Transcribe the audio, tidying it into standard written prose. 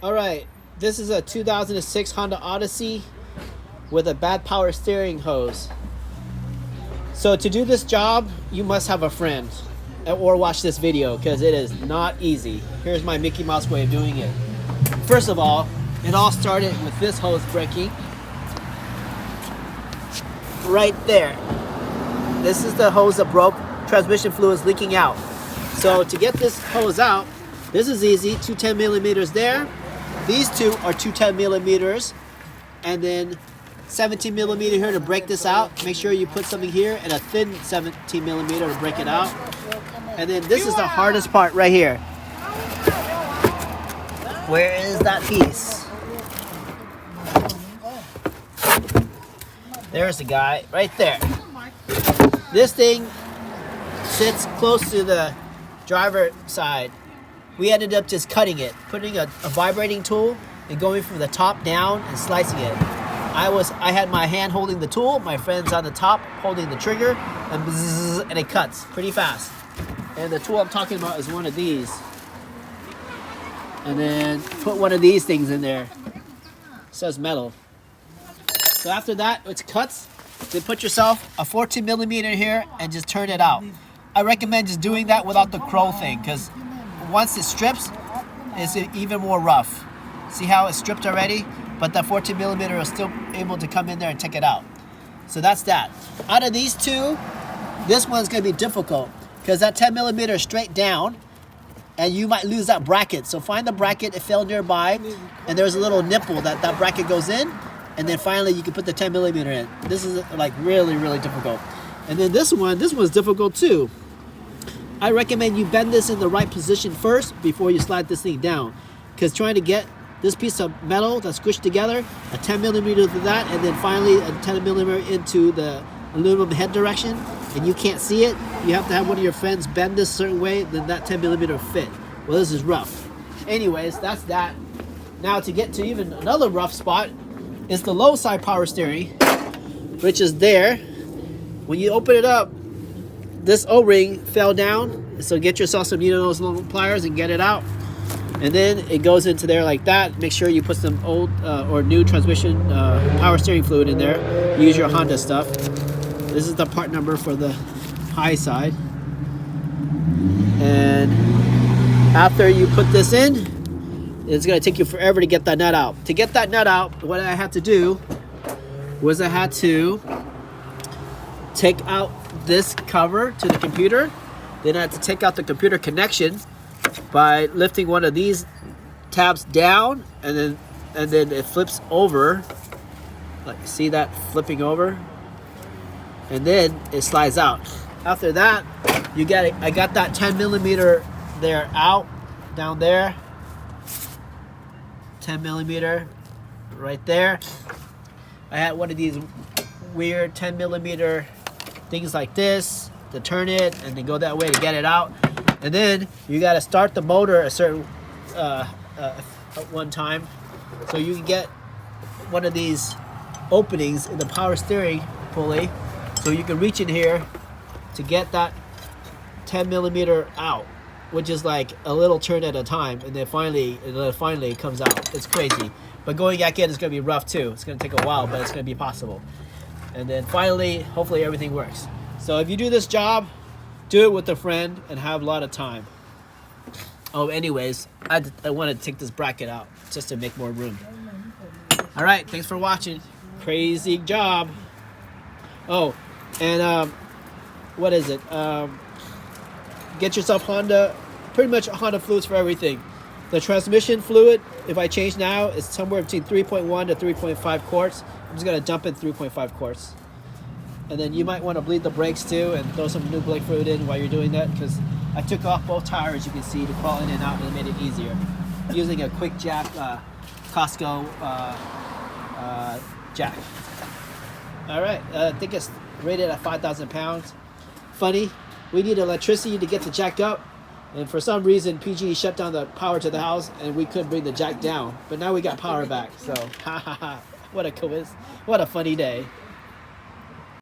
All right, this is a 2006 Honda Odyssey with a bad power steering hose. So to do this job, you must have a friend or watch this video because it is not easy. Here's my Mickey Mouse way of doing it. First of all, it all started with this hose breaking right there. This is the hose that broke. Transmission fluid is leaking out. So to get this hose out, this is easy. Two 10 millimeters there. These two are two 10 millimeters, and then 17 millimeter here to break this out. Make sure you put something here and a thin 17 millimeter to break it out. And then this is the hardest part right here. Where is that piece? There's the guy right there. This thing sits close to the driver side. We ended up just cutting it, putting a vibrating tool and going from the top down and slicing it. I had my hand holding the tool, my friend's on the top holding the trigger, and bzzz, and it cuts pretty fast. And the tool I'm talking about is one of these. And then put one of these things in there. It says metal. So after that, it cuts. Then put yourself a 14 millimeter here and just turn it out. I recommend just doing that without the crow thing, because once it strips, it's even more rough. See how it's stripped already? But that 14 millimeter is still able to come in there and take it out. So that's that. Out of these two, this one's gonna be difficult because that 10 millimeter is straight down and you might lose that bracket. So find the bracket, it fell nearby, and there's a little nipple that bracket goes in, and then finally you can put the 10 millimeter in. This is like really, really difficult. And then this one's difficult too. I recommend you bend this in the right position first before you slide this thing down, because trying to get this piece of metal that's squished together, a 10 millimeter to that, and then finally a 10 millimeter into the aluminum head direction, and you can't see it, you have to have one of your friends bend this a certain way, then that 10 millimeter fit. Well, this is rough. Anyways, that's that. Now to get to even another rough spot is the low side power steering, which is there. When you open it up, this O-ring fell down, so get yourself some those little pliers and get it out. And then it goes into there like that. Make sure you put some old or new transmission power steering fluid in there. Use your Honda stuff. This is the part number for the high side. And after you put this in, it's gonna take you forever to get that nut out. To get that nut out, what I had to do was I had to take out this cover to the computer. Then I had to take out the computer connection by lifting one of these tabs down, and then it flips over. Like, see that flipping over? And then it slides out. After that, I got that 10 millimeter there out, down there. 10 millimeter right there. I had one of these weird 10 millimeter things like this to turn it and then go that way to get it out. And then you got to start the motor a certain one time, so you can get one of these openings in the power steering pulley, so you can reach in here to get that 10 millimeter out, which is like a little turn at a time, and then finally it comes out. It's crazy, but going back in is going to be rough too. It's going to take a while, but it's going to be possible. And then finally, hopefully everything works. So if you do this job, do it with a friend and have a lot of time. Oh, anyways, I want to take this bracket out just to make more room. All right, thanks for watching. Crazy job. Oh, and what is it? Get yourself Honda, pretty much Honda fluids for everything. The transmission fluid, if I change now, is somewhere between 3.1 to 3.5 quarts. I'm just gonna dump in 3.5 quarts. And then you might want to bleed the brakes too and throw some new brake fluid in while you're doing that, because I took off both tires, you can see, to crawl in and out, and it made it easier. Using a quick jack, Costco jack. All right, I think it's rated at 5,000 pounds. Funny, we need electricity to get the jack up, and for some reason PG shut down the power to the house and we couldn't bring the jack down, but now we got power back, so ha ha ha, what a coincidence, what a funny day.